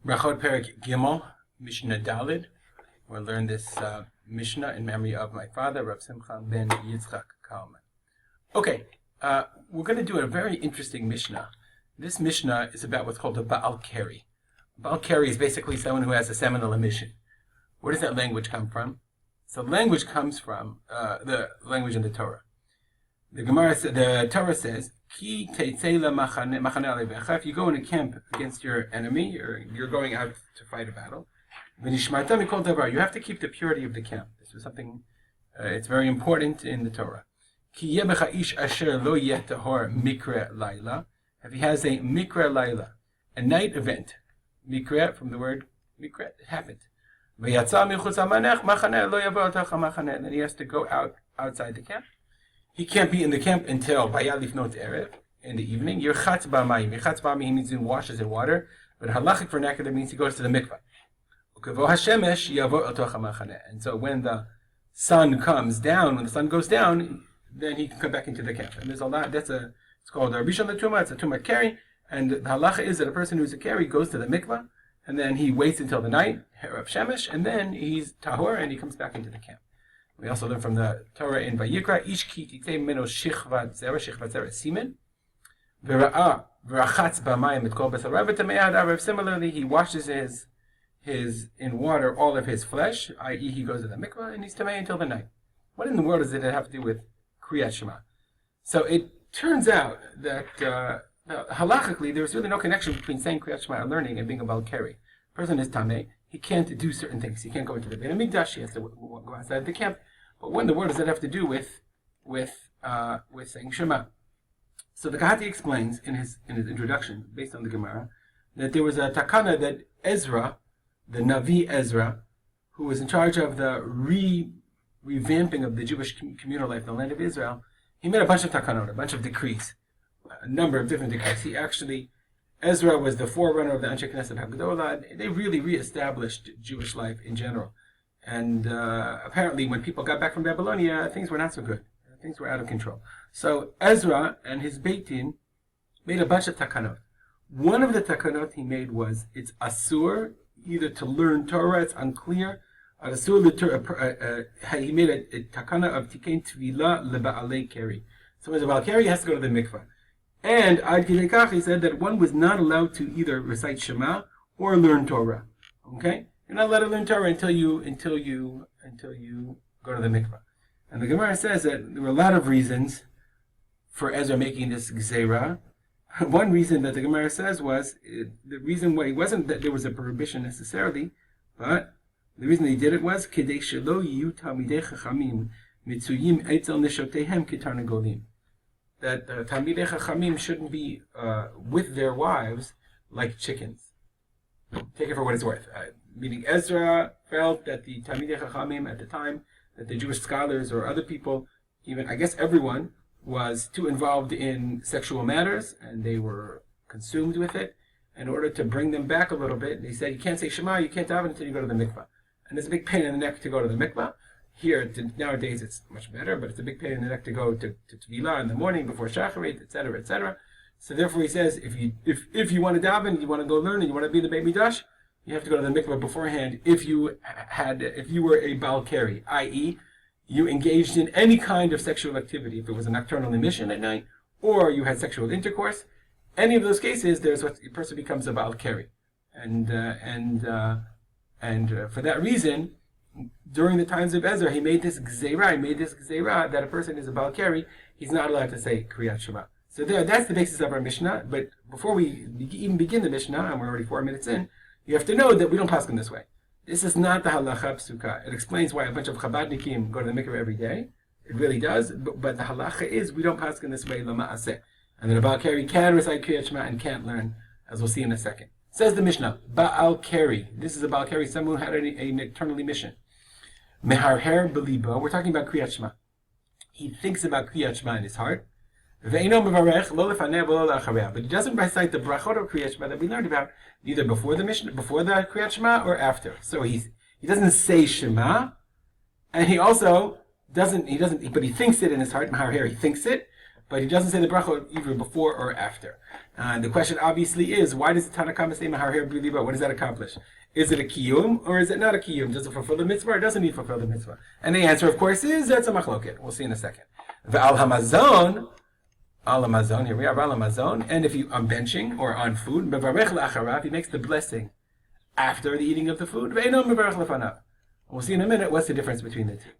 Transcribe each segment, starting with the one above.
Berachot Perik Gimel, Mishnah Dalid. We'll learn this Mishnah in memory of my father, Rav Simcha ben Yitzchak Kalman. Okay, we're going to do a very interesting Mishnah. This Mishnah is about what's called a Baal keri. Baal keri is basically someone who has a seminal emission. Where does that language come from? So language comes from the language in the Torah. The Torah says, Ki if you go in a camp against your enemy, or you're going out to fight a battle, you have to keep the purity of the camp. This was something, it's very important in the Torah. If he has a mikra laila, a night event, mikra from the word mikra, it happened. Then he has to go outside the camp. He can't be in the camp until Vayalifnot Erev, in the evening. Yerchatz b'mayim. Yerchatz b'mayim, he means he washes in water, but halachic vernacular means he goes to the mikvah. And so when the sun comes down, when the sun goes down, then he can come back into the camp. And there's a lot, it's called a Rishon L'Tumah, it's a Tumah keri, and the halacha is that a person who's a keri goes to the mikvah, and then he waits until the night, Herav Shemesh, and then he's tahor, and he comes back into the camp. We also learn from the Torah in Vayikra, Ish ki titei meno shichvat zera simen, v'rachatz b'mayim et kol b'sar arav. Similarly, he washes his in water all of his flesh, i.e. he goes to the mikvah, and he's tamei until the night. What in the world does it have to do with Kriyat Shema? So it turns out that halachically there's really no connection between saying Kriyat Shema and learning and being a Baal keri. A person is tamei, he can't do certain things. He can't go into the Beit HaMikdash, he has to go outside the camp. But what in the world does that have to do with saying Shema? So the Kahati explains in his introduction, based on the Gemara, that there was a takana that Ezra, the Navi Ezra, who was in charge of the revamping of the Jewish communal life in the land of Israel, he made a bunch of takanot, a bunch of decrees, a number of different decrees. Ezra was the forerunner of the Anshe Knesset HaGedolah. They really reestablished Jewish life in general. And apparently when people got back from Babylonia, things were not so good. Things were out of control. So Ezra and his Beit Din made a bunch of takanot. One of the takanot he made was, it's asur, either to learn Torah, it's unclear. He made a takana of tikein tvila leba'alei keri. So as a Baal keri, he has to go to the mikvah. And Ad Kidei Kach, he said that one was not allowed to either recite Shema or learn Torah. Okay? You're not allowed to learn Torah until you go to the mikvah. And the Gemara says that there were a lot of reasons for Ezra making this gzeira. One reason that the Gemara says was, the reason why it wasn't that there was a prohibition necessarily, but the reason he did it was, Kedei shelo yiyu talmidei chachamim mitzuyim etzel neshotehem ketarnagolim. That talmidei chachamim shouldn't be with their wives like chickens. Take it for what it's worth. Meaning Ezra felt that the talmidei chachamim at the time, that the Jewish scholars or other people, even I guess everyone, was too involved in sexual matters, and they were consumed with it. In order to bring them back a little bit, they said, you can't say Shema, you can't daven until you go to the mikvah. And it's a big pain in the neck to go to the mikvah. Here, nowadays it's much better, but it's a big pain in the neck to go to Tvilah in the morning before Shacharit, etc., etc. So therefore he says, if you want to daven, you want to go learn, and you want to be in the Beit Midrash, you have to go to the mikvah beforehand if you were a Baal keri, i.e., you engaged in any kind of sexual activity, if it was a nocturnal emission at night, or you had sexual intercourse. Any of those cases, there's what a person becomes a Baal keri. And for that reason, during the times of Ezra, he made this gzeira that a person is a Baal keri, he's not allowed to say Kriyat Shema. So that's the basis of our Mishnah. But before we even begin the Mishnah, and we're already 4 minutes in, you have to know that we don't paskin this way. This is not the halacha psuka. It explains why a bunch of Chabadnikim go to the mikveh every day. It really does. But the halacha is we don't paskin this way lama'aseh. And then a Baal keri can recite Kriyat Shema and can't learn, as we'll see in a second. Says the Mishnah, Baal keri. This is a Baal keri, someone who had a nocturnal emission. Meharher belibo. We're talking about Kriyat Shema. He thinks about Kriyat Shema in his heart. But he doesn't recite the Berachot of Kriyat Shema that we learned about either before the Kriyat Shema or after. So he doesn't say Shema, and he also doesn't, but he thinks it in his heart. He thinks it, but he doesn't say the Berachot either before or after. The question obviously is, why does the Tanna Kama say Meharher B'libo? What does that accomplish? Is it a kiyum or is it not a kiyum? Does it fulfill the mitzvah or doesn't it fulfill the mitzvah? And the answer, of course, is that's a machloket. We'll see in a second. Ve'al hamazon, al hamazon, here we are, al hamazon, and if I'm benching or on food, mevarech la'acharav, he makes the blessing after the eating of the food. Ve'eno mevarech lefanav. We'll see in a minute what's the difference between the two.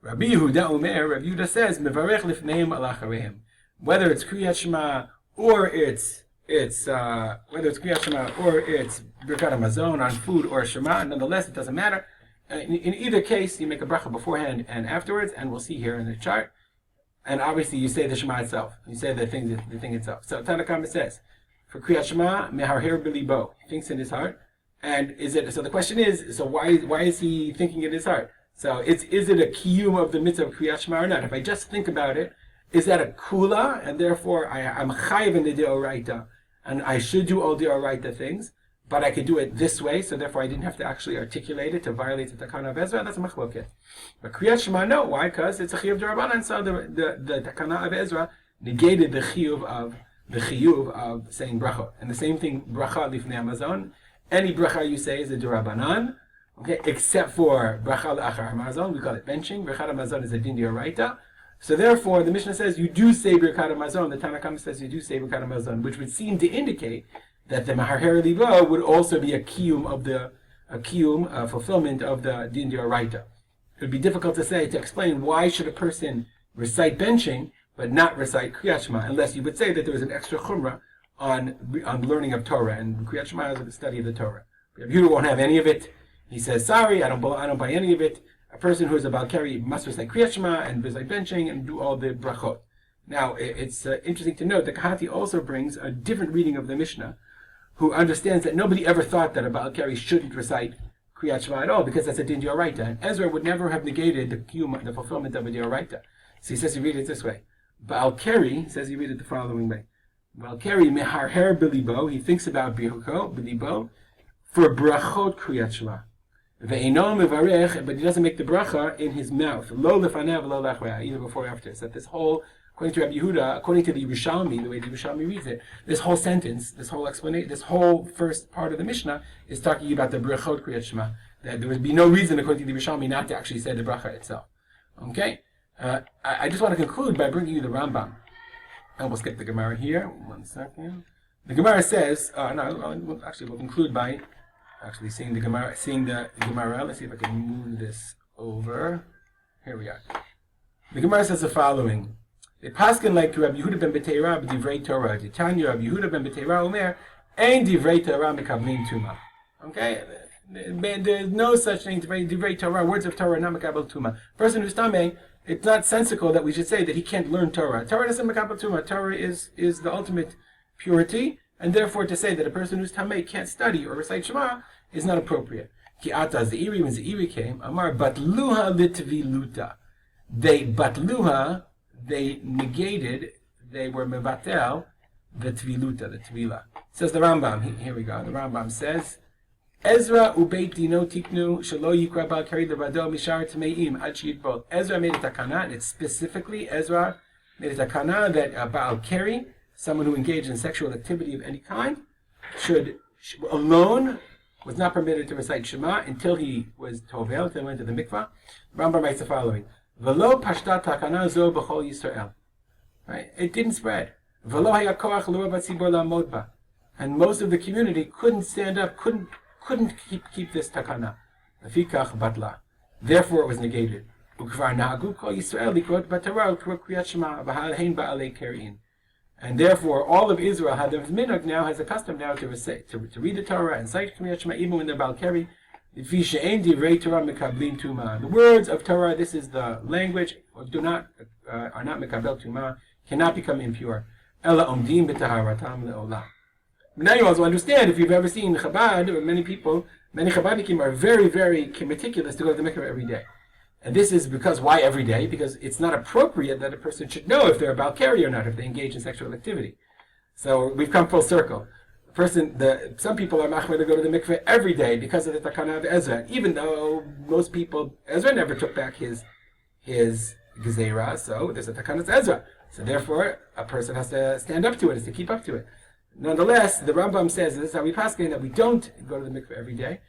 Rabbi Yehuda Omer, Rabbi Yehuda says, mevarech lifneim al achareim. Whether it's Kriyat Shema or it's Kriyat Shema or it's Birkat HaMazon on food or Shema, nonetheless, it doesn't matter. In either case, you make a bracha beforehand and afterwards, and we'll see here in the chart. And obviously, you say the Shema itself. You say the thing itself. So Tanna Kama says, for Kriyat Shema, meharher b'libo. He thinks in his heart. And so the question is, so why is he thinking in his heart? So is it a kiyum of the mitzvah of Kriyat Shema or not? If I just think about it, is that a kula, and therefore I'm chayiv in the deoraita, and I should do all deoraita things, but I could do it this way, so therefore I didn't have to actually articulate it to violate the takana of Ezra? That's a machloket. But Kriyat Shema, no. Why? Because it's a chiyuv d'Rabbanan, so the takana of Ezra negated the chiyuv of saying brachot. And the same thing, bracha lifnei hamazon. Any bracha you say is a d'Rabbanan, okay, except for bracha l'achar hamazon. We call it benching. Birkat hamazon is a din d'oraita. So therefore, the Mishnah says you do say Birkat HaMazon. The Tanna Kama says you do say Birkat HaMazon, which would seem to indicate that the Meharher Libo would also be a kiyum fulfillment of the Din D'Oraita. It would be difficult to explain why should a person recite benching but not recite Kriyat Shema, unless you would say that there was an extra chumrah on learning of Torah, and Kriyat Shema is the study of the Torah. You won't have any of it. He says, sorry, I don't buy any of it. A person who is a Baal Keri must recite Kriyat Shema and recite benching and do all the brachot. Now, it's interesting to note that Kahati also brings a different reading of the Mishnah, who understands that nobody ever thought that a Baal Keri shouldn't recite Kriyat Shema at all, because that's a din d'oraita. And Ezra would never have negated the fulfillment of a d'oraita. So he says you read it this way. Baal Keri says you read it the following way. Baal Keri meharher b'libo, he thinks about b'libo, for brachot Kriyat Shema. But he doesn't make the bracha in his mouth. Lo lefanav, lo lachreya, either before or after. So this whole, according to Rabbi Yehuda, according to the Yerushalmi, the way the Yerushalmi reads it, this whole sentence, this whole explanation, this whole first part of the Mishnah is talking about the brachot Kriyat Shema. That there would be no reason, according to the Yerushalmi, not to actually say the bracha itself. Okay? I just want to conclude by bringing you the Rambam. And we'll skip the Gemara here. 1 second. The Gemara says, we'll conclude by seeing the Gemara. Let's see if I can move this over. Here we are. The Gemara says the following: the paskin like Rabbi Yehuda ben Beteira b'divrei Torah. The Tanya Rabbi Yehuda ben Beteira omer ein divrei Torah mekablim tuma. Okay, there's no such thing divrei Torah. Words of Torah not mekabel tuma. Person who's tamei, it's not sensical that we should say that he can't learn Torah. Torah doesn't mekabel tuma. Torah is the ultimate purity, and therefore to say that a person who's tamei can't study or recite Shema is not appropriate. Ki ata zeiri, when zeiri came, amar batluha litviluta. They negated, they were mevatel, the tviluta, the tvila. Says the Rambam, here we go, the Rambam says, Ezra ubeit dino tiknu shelo yikra bal keri levado mishar tmeim ad sheyitbol. Ezra made a takana, and it's specifically, Ezra made a takana that a Baal Keri, someone who engaged in sexual activity of any kind, should alone was not permitted to recite Shema until he was tovel, until he went to the mikvah. Rambam writes the following: V'lo pashta takana zo b'chol Yisrael. Right? It didn't spread. V'lo haya koach l'rov hatzibor la'amod ba. And most of the community couldn't stand up, couldn't keep this takana. Lefikach batla. Therefore, it was negated. Ukvar na'agu kol Yisrael likrot b'Torah u'krot kriyat Shema v'hal hein ba'alei kerin. And therefore, all of Israel had the minhag now, has a custom now to read the Torah and cite Kriyat Shema even when they're Baal Keri. The words of Torah, this is the language, are not mekabel tuma, cannot become impure. Ela omdim b'taharatam le'olam. Now you also understand, if you've ever seen Chabad, or many Chabadikim are very, very meticulous to go to the mikveh every day. And this is because, why every day? Because it's not appropriate that a person should know if they're a Baal Keri or not, if they engage in sexual activity. So we've come full circle. Some people are machmir to go to the mikveh every day because of the takana of Ezra, even though most people, Ezra never took back his gezerah, so there's a takana of Ezra. So therefore, a person has to stand up to it, has to keep up to it. Nonetheless, the Rambam says, this is how we paskin, that we don't go to the mikveh every day,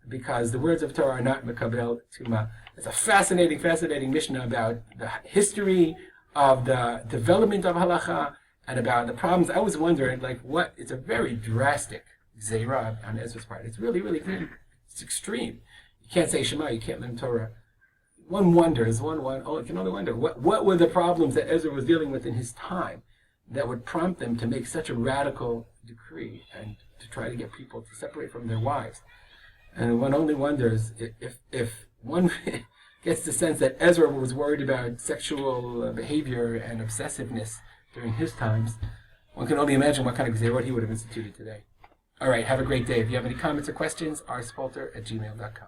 because the words of Torah are not mekabel tuma. It's a fascinating Mishnah about the history of the development of halacha and about the problems. I was wondering, it's a very drastic zera on Ezra's part. It's really, it's extreme. You can't say Shema, you can't learn Torah. One wonders, you can only wonder, what were the problems that Ezra was dealing with in his time that would prompt them to make such a radical decree and to try to get people to separate from their wives. And one only wonders if one gets the sense that Ezra was worried about sexual behavior and obsessiveness during his times, one can only imagine what kind of gzerot he would have instituted today. All right, have a great day. If you have any comments or questions, rspalter@gmail.com.